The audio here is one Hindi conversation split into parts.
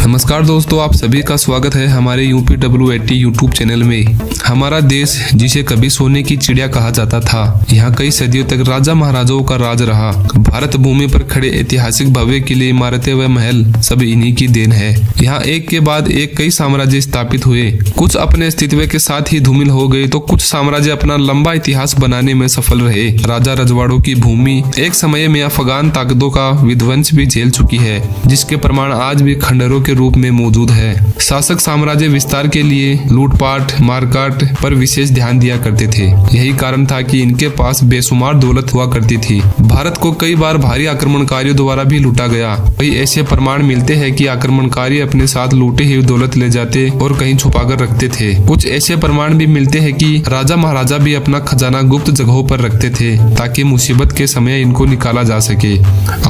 नमस्कार दोस्तों, आप सभी का स्वागत है हमारे UPW80 यूट्यूब चैनल में। हमारा देश जिसे कभी सोने की चिड़िया कहा जाता था, यहाँ कई सदियों तक राजा महाराजाओं का राज रहा। भारत भूमि पर खड़े ऐतिहासिक भव्य किले, इमारतें व महल सब इन्हीं की देन है। यहाँ एक के बाद एक कई साम्राज्य स्थापित हुए। कुछ अपने अस्तित्व के साथ ही धूमिल हो गए तो कुछ साम्राज्य अपना लंबा इतिहास बनाने में सफल रहे। राजा रजवाड़ों की भूमि एक समय में अफगान ताकतों का विध्वंस भी झेल चुकी है, जिसके प्रमाण आज भी खंडहरों के रूप में मौजूद है। शासक साम्राज्य विस्तार के लिए लूटपाट, मारकाट पर विशेष ध्यान दिया करते थे। यही कारण था कि इनके पास बेशुमार दौलत हुआ करती थी। भारत को कई बार भारी आक्रमणकारियों द्वारा भी लूटा गया। कई ऐसे प्रमाण मिलते हैं कि आक्रमणकारी अपने साथ लूटे हुए दौलत ले जाते और कहीं छुपा कर रखते थे। कुछ ऐसे प्रमाण भी मिलते हैं कि राजा महाराजा भी अपना खजाना गुप्त जगहों पर रखते थे ताकि मुसीबत के समय इनको निकाला जा सके।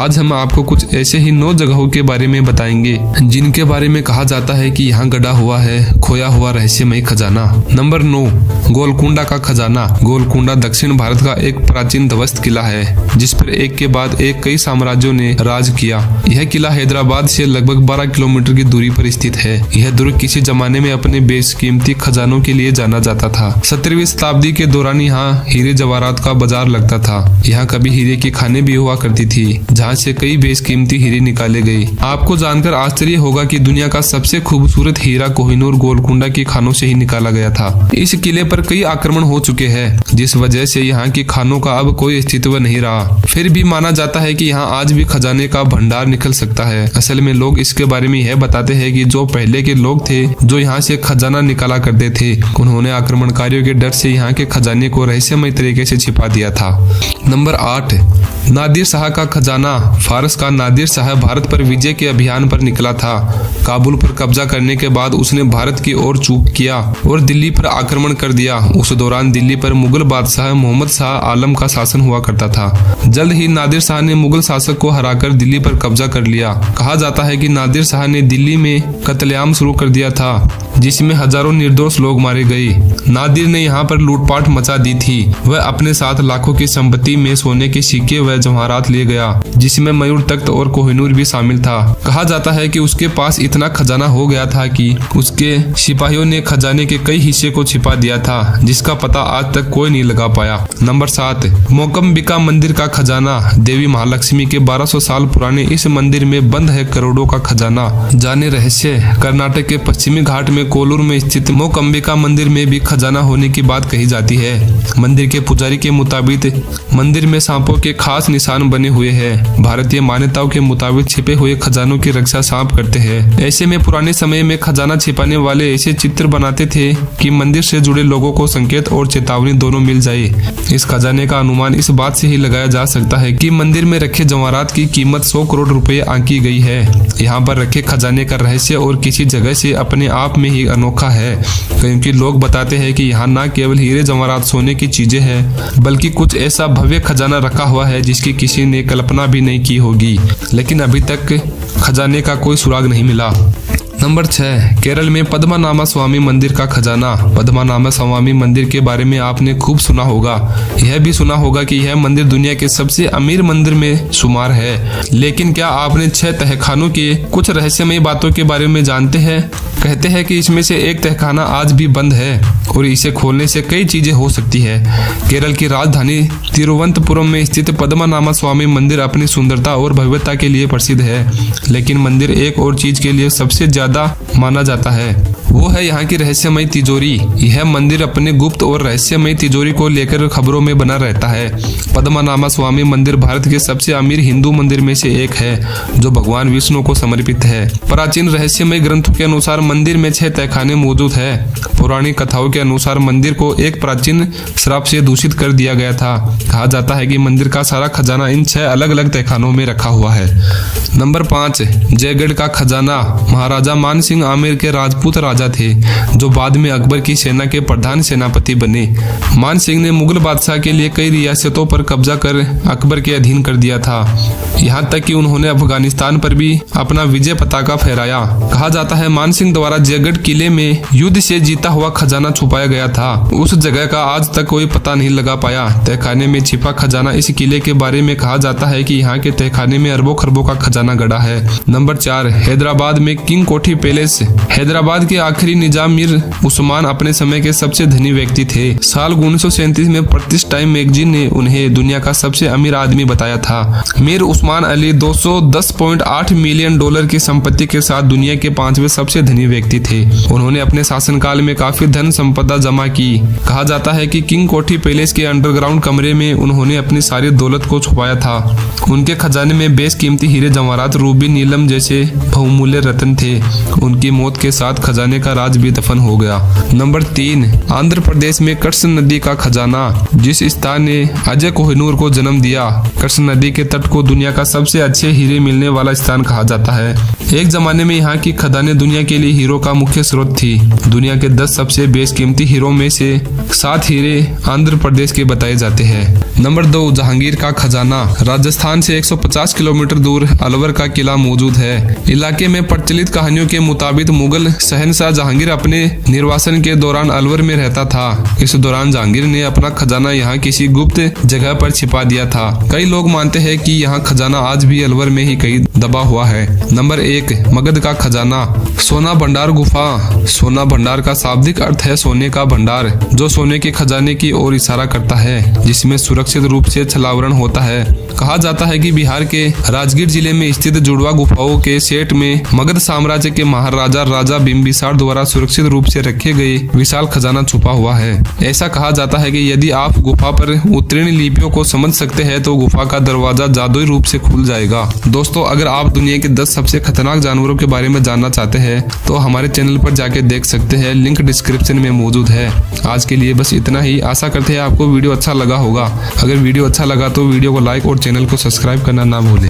आज हम आपको कुछ ऐसे ही 9 जगहों के बारे में बताएंगे जिनके बारे में कहा जाता है कि यहाँ गड़ा हुआ है खोया हुआ रहस्यमय खजाना। नंबर 9, गोलकुंडा का खजाना। गोलकुंडा दक्षिण भारत का एक प्राचीन ध्वस्त किला है जिस पर एक के बाद एक कई साम्राज्यों ने राज किया। यह किला हैदराबाद से लगभग 12 किलोमीटर की दूरी पर स्थित है। यह दुर्ग किसी जमाने में अपने बेशकीमती खजानों के लिए जाना जाता था। 17वीं शताब्दी के दौरान यहाँ हीरे जवाहरात का बाजार लगता था। यहाँ कभी हीरे की खाने भी हुआ करती थी जहाँ से कई बेशकीमती हीरे निकाले गए। आपको जानकर आश्चर्य होगा कि दुनिया का सबसे खूबसूरत हीरा कोहिनूर गोलकुंडा की खानों से ही निकाला गया था। इस किले पर कई आक्रमण हो चुके हैं जिस वजह से यहाँ की खानों का अब कोई अस्तित्व नहीं रहा। फिर भी माना जाता है कि यहाँ आज भी खजाने का भंडार निकल सकता है। असल में लोग इसके बारे में यह बताते हैं कि जो पहले के लोग थे जो यहाँ से खजाना निकाला करते थे, उन्होंने आक्रमणकारियों के डर से यहाँ के खजाने को रहस्यमय तरीके से छिपा दिया था। नंबर 8, नादिर शाह का खजाना। फारस का नादिर शाह भारत पर विजय के अभियान पर निकला था। काबुल पर कब्जा करने के बाद उसने भारत की ओर चूक किया और दिल्ली पर आक्रमण कर दिया। उस दौरान दिल्ली पर मुगल बादशाह मोहम्मद शाह आलम का शासन हुआ करता था। जल्द ही नादिर शाह ने मुगल शासक को हराकर दिल्ली पर कब्जा कर लिया। कहा जाता है कि नादिर शाह ने दिल्ली में कत्लेआम शुरू कर दिया था जिसमें हजारों निर्दोष लोग मारे गए। नादिर ने यहाँ पर लूटपाट मचा दी थी। वह अपने साथ लाखों की संपत्ति में सोने के सिक्के व जवाहरात ले गया जिसमें मयूर तख्त और कोहिनूर भी शामिल था। कहा जाता है कि उसके पास इतना खजाना हो गया था कि उसके सिपाहियों ने खजाने के कई हिस्से को छिपा दिया था जिसका पता आज तक कोई नहीं लगा पाया। नंबर 7, मोकम्बिका मंदिर का खजाना। देवी महालक्ष्मी के 1200 साल पुराने इस मंदिर में बंद है करोड़ों का खजाना। जाने रहस्य। कर्नाटक के पश्चिमी घाट में कोलूर में स्थित मोकम्बिका मंदिर में भी खजाना होने की बात कही जाती है। मंदिर के पुजारी के मुताबिक मंदिर में सांपों के खास निशान बने हुए हैं। भारतीय मान्यताओं के मुताबिक छिपे हुए खजानों की रक्षा सांप करते हैं। ऐसे में पुराने समय में खजाना छिपाने वाले ऐसे चित्र बनाते थे कि मंदिर से जुड़े लोगों को संकेत और चेतावनी दोनों मिल जाए। इस खजाने का अनुमान इस बात से ही लगाया जा सकता है कि मंदिर में रखे जवाहरात की कीमत 100 करोड़ रुपए आंकी गई है। यहाँ पर रखे खजाने का रहस्य और किसी जगह से अपने आप में ही अनोखा है, क्योंकि लोग बताते हैं कि यहाँ न केवल हीरे जवाहरात सोने की चीजें हैं बल्कि कुछ ऐसा भव्य खजाना रखा हुआ है जिसकी किसी ने कल्पना भी नहीं की होगी, लेकिन अभी तक खजाने का कोई सुराग नहीं मिला। नंबर 6, केरल में पद्मनाभ स्वामी मंदिर का खजाना। पद्मनाभ स्वामी मंदिर के बारे में आपने खूब सुना होगा। यह भी सुना होगा कि यह मंदिर दुनिया के सबसे अमीर मंदिर में शुमार है। लेकिन क्या आपने 6 तहखानों के कुछ रहस्यमय बातों के बारे में जानते हैं? कहते हैं कि इसमें से एक तहखाना आज भी बंद है और इसे खोलने से कई चीजें हो सकती है। केरल की राजधानी तिरुवनंतपुरम में स्थित पद्मनाभ स्वामी मंदिर अपनी सुंदरता और भव्यता के लिए प्रसिद्ध है, लेकिन मंदिर एक और चीज के लिए सबसे ज्यादा माना जाता है, वो है यहाँ की रहस्यमय तिजोरी। यह मंदिर अपने गुप्त और रहस्यमय तिजोरी को लेकर खबरों में बना रहता है। पद्मनाभ स्वामी मंदिर भारत के सबसे अमीर हिंदू मंदिर में से एक है जो भगवान विष्णु को समर्पित है। प्राचीन रहस्यमय ग्रंथों के अनुसार मंदिर में 6 तहखाने मौजूद है। पौराणिक कथाओं के अनुसार मंदिर को एक प्राचीन श्राप से दूषित कर दिया गया था। कहा जाता है कि मंदिर का सारा खजाना इन 6 अलग अलग तहखानों में रखा हुआ है। नंबर 5, जयगढ़ का खजाना। महाराजा मान सिंह आमेर के राजपूत राजा राजा थे, जो बाद में अकबर की सेना के प्रधान सेनापति बने। मान सिंह ने मुगल बादशाह के लिए कई रियासतों पर कब्जा कर अकबर के अधीन कर दिया था। यहाँ तक कि उन्होंने अफगानिस्तान पर भी अपना विजय पताका फहराया। कहा जाता है मान सिंह द्वारा जयगढ़ किले में युद्ध से जीता हुआ खजाना छुपाया गया था। उस जगह का आज तक कोई पता नहीं लगा पाया। तहखाने में छिपा खजाना। इस किले के बारे में कहा जाता है कि यहाँ के तहखाने में अरबों खरबों का खजाना गड़ा है। नंबर 4, हैदराबाद में किंग कोठी पैलेस। हैदराबाद के आखिरी निजाम मीर उस्मान अपने समय के सबसे धनी व्यक्ति थे। साल 1937 में प्रतिष्ठ टाइम मैगजीन ने उन्हें दुनिया का सबसे अमीर आदमी बताया था। मीर उस्मान अली 210.8 मिलियन डॉलर की संपत्ति के साथ दुनिया के 5वें सबसे धनी व्यक्ति थे। उन्होंने अपने शासनकाल में काफी धन संपदा जमा की। कहा जाता है कि किंग कोठी पैलेस के अंडरग्राउंड कमरे में उन्होंने अपनी सारी दौलत को छुपाया था। उनके खजाने में बेशकीमती हीरे जवाहरात, रूबी, नीलम जैसे बहुमूल्य रत्न थे। उनकी मौत के साथ खजाने का राज भी दफन हो गया। नंबर 3, आंध्र प्रदेश में कृष्ण नदी का खजाना। जिस स्थान ने अजय कोहिनूर को जन्म दिया, कृष्ण नदी के तट को दुनिया का सबसे अच्छे हीरे मिलने वाला स्थान कहा जाता है। एक जमाने में यहाँ की खदानें दुनिया के लिए हीरो का मुख्य स्रोत थी। दुनिया के 10 सबसे बेशकीमती हीरो में से 7 हीरे आंध्र प्रदेश के बताए जाते हैं। नंबर 2, जहांगीर का खजाना। राजस्थान से 150 किलोमीटर दूर अलवर का किला मौजूद है। इलाके में प्रचलित कहानियों के मुताबिक मुगल शहंशाह जहांगीर अपने निर्वासन के दौरान अलवर में रहता था। इस दौरान जहांगीर ने अपना खजाना यहाँ किसी गुप्त जगह पर छिपा दिया था। कई लोग मानते हैं कि यहाँ खजाना आज भी अलवर में ही कहीं दबा हुआ है। नंबर 1, मगध का खजाना। सोना भंडार गुफा। सोना भंडार का शाब्दिक अर्थ है सोने का भंडार, जो सोने के खजाने की ओर इशारा करता है, जिसमें सुरक्षित रूप से छलावरण होता है। कहा जाता है कि बिहार के राजगीर जिले में स्थित जुड़वा गुफाओं के सेट में मगध साम्राज्य के महाराजा राजा बिम्बिसार द्वारा सुरक्षित रूप से रखे गए विशाल खजाना छुपा हुआ है। ऐसा कहा जाता है कि यदि आप गुफा पर उत्तीर्ण लिपियों को समझ सकते हैं तो गुफा का दरवाजा जादुई रूप से खुल जाएगा। दोस्तों, अगर आप दुनिया के 10 सबसे खतरनाक जानवरों के बारे में जानना चाहते हैं तो हमारे चैनल पर जाके देख सकते हैं, लिंक डिस्क्रिप्शन में मौजूद है। आज के लिए बस इतना ही। आशा करते हैं आपको वीडियो अच्छा लगा होगा। अगर वीडियो अच्छा लगा तो वीडियो को लाइक और चैनल को सब्सक्राइब करना ना भूलें।